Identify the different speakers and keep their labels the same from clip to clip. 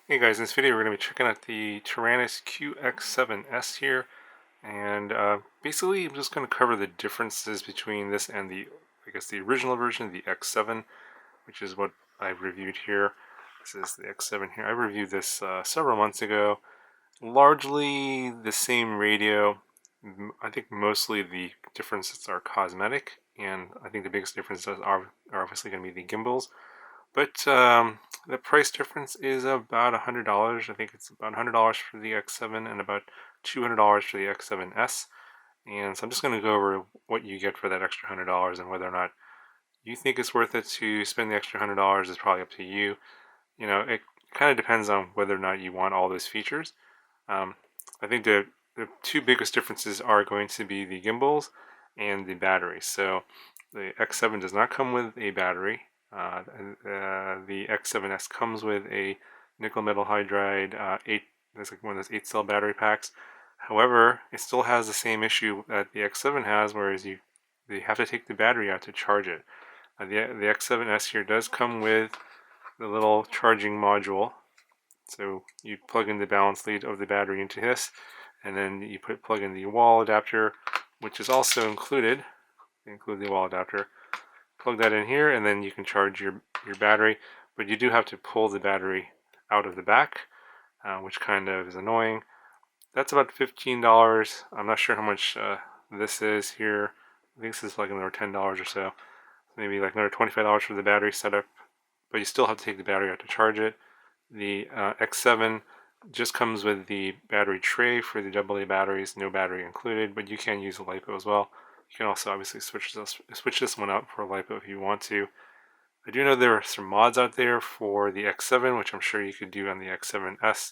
Speaker 1: Hey guys, in this video we're going to be checking out the Taranis Q X7S here, and basically I'm just going to cover the differences between this and the original version, the X7, which is what I've reviewed here. This is the X7 here. I reviewed this several months ago. Largely the same radio. I think mostly the differences are cosmetic, and I think the biggest differences are obviously going to be the gimbals. But the price difference is about $100. I think it's about $100 for the X7 and about $200 for the X7S. And so I'm just going to go over what you get for that extra $100 and whether or not you think it's worth it to spend the extra $100 is probably up to you. You know, it kind of depends on whether or not you want all those features. Um, I think the two biggest differences are going to be the gimbals and the battery. So the X7 does not come with a battery. The X7S comes with a nickel metal hydride It's like one of those 8-cell battery packs. However, it still has the same issue that the X7 has, whereas you have to take the battery out to charge it. The X7S here does come with the little charging module. So you plug in the balance lead of the battery into this, and then you plug in the wall adapter, which is also included. Include the wall adapter. Plug that in here, and then you can charge your battery. But you do have to pull the battery out of the back, which kind of is annoying. That's about $15. I'm not sure how much this is here. I think this is like another $10 or so. Maybe like another $25 for the battery setup. But you still have to take the battery out to charge it. The X7 just comes with the battery tray for the AA batteries, no battery included, but you can use a LiPo as well. You can also obviously switch this one out for a LiPo if you want to. I do know there are some mods out there for the X7, which I'm sure you could do on the X7S,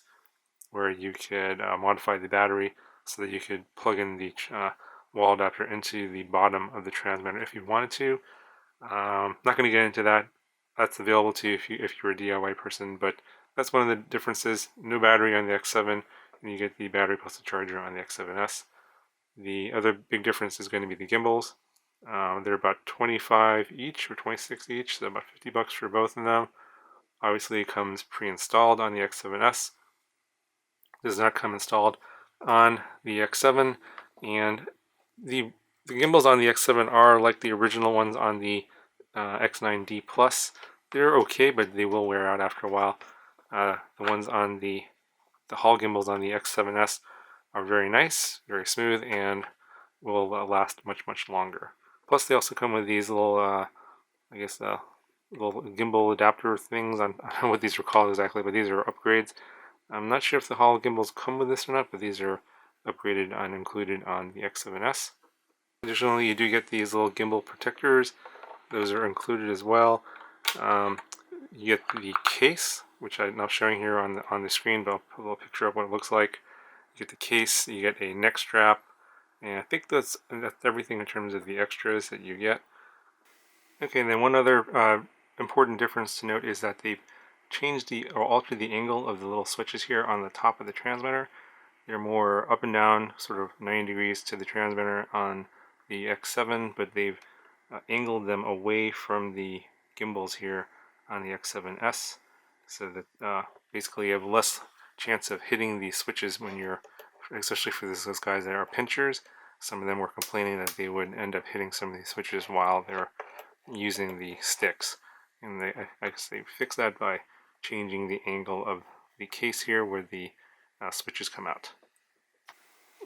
Speaker 1: where you could modify the battery so that you could plug in the wall adapter into the bottom of the transmitter if you wanted to. Not going to get into that. That's available to you if you're a DIY person, but that's one of the differences. No battery on the X7, and you get the battery plus the charger on the X7S. The other big difference is going to be the gimbals. They're about 25 each or 26 each, so about $50 for both of them. Obviously, it comes pre-installed on the X7S. It does not come installed on the X7, and the gimbals on the X7 are like the original ones on the X9D Plus. They're okay, but they will wear out after a while. The ones on the Hall gimbals on the X7S are very nice, very smooth, and will last much longer. Plus, they also come with these little, little gimbal adapter things. I don't know what these are called exactly, but these are upgrades. I'm not sure if the Hall gimbals come with this or not, but these are upgraded and included on the X7S. Additionally, you do get these little gimbal protectors. Those are included as well. You get the case, which I'm not showing here on the screen, but I'll put a little picture of what it looks like. You get the case, you get a neck strap, and I think that's everything in terms of the extras that you get. Okay, and then one other important difference to note is that they've changed or altered the angle of the little switches here on the top of the transmitter. They're more up and down, sort of 90 degrees to the transmitter on the X7, but they've angled them away from the gimbals here on the X7S, so that basically you have less chance of hitting the switches when you're, especially for those guys that are pinchers. Some of them were complaining that they would end up hitting some of these switches while they're using the sticks, and I guess they fixed that by changing the angle of the case here where the switches come out.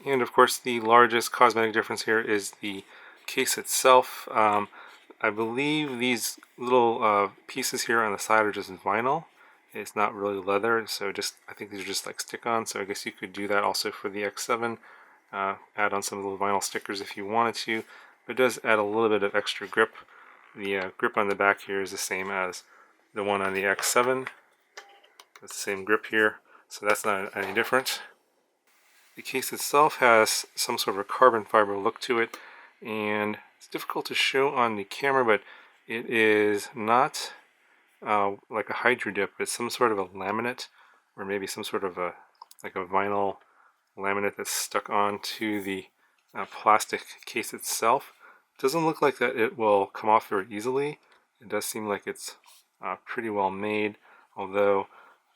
Speaker 1: And of course, the largest cosmetic difference here is the case itself. I believe these little pieces here on the side are just vinyl. It's not really leather, so I think these are just like stick-on. So I guess you could do that also for the X7. Add on some of the vinyl stickers if you wanted to. But it does add a little bit of extra grip. The grip on the back here is the same as the one on the X7. It's the same grip here, so that's not any different. The case itself has some sort of a carbon fiber look to it, and it's difficult to show on the camera, but it is not like a hydro dip. It's some sort of a laminate, or maybe some sort of a vinyl laminate that's stuck onto the plastic case itself. It doesn't look like that it will come off very easily. It does seem like it's pretty well made, although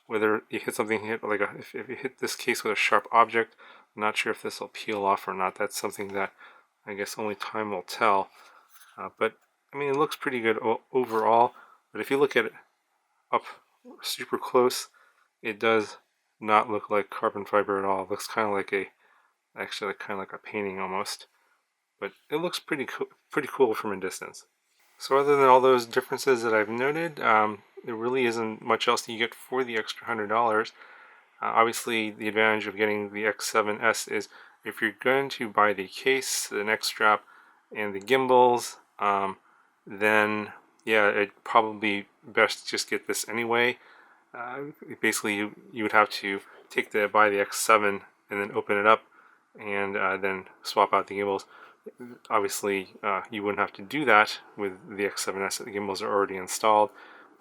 Speaker 1: whether you hit something, like if you hit this case with a sharp object, I'm not sure if this will peel off or not. That's something that I guess only time will tell. But I mean, it looks pretty good overall. But if you look at it up super close, it does not look like carbon fiber at all. It looks kind of like actually kind of like a painting almost. But it looks pretty cool from a distance. So other than all those differences that I've noted, there really isn't much else you get for the extra $100. Obviously, the advantage of getting the X7S is if you're going to buy the case, the neck strap, and the gimbals, then yeah, it'd probably best just get this anyway. Basically, you would have to buy the X7 and then open it up and then swap out the gimbals. Obviously, you wouldn't have to do that with the X7S. The gimbals are already installed.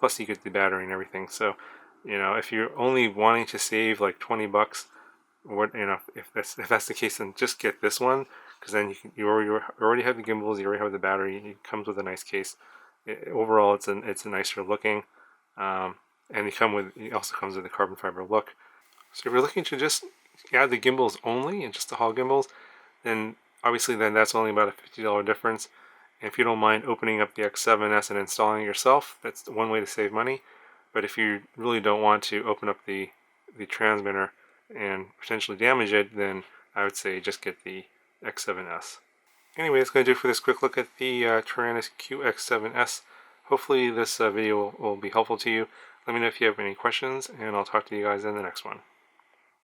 Speaker 1: Plus, you get the battery and everything. So, if you're only wanting to save like $20, if that's the case, then just get this one, because then you already have the gimbals, you already have the battery. It comes with a nice case. Overall, it's a nicer looking, and it also comes with a carbon fiber look. So if you're looking to just add the gimbals only and just the Hall gimbals, then obviously that's only about a $50 difference. And if you don't mind opening up the X7S and installing it yourself, that's one way to save money. But if you really don't want to open up the transmitter and potentially damage it, then I would say just get the X7S. Anyway, that's going to do it for this quick look at the Taranis Q X7S. Hopefully this video will be helpful to you. Let me know if you have any questions, and I'll talk to you guys in the next one.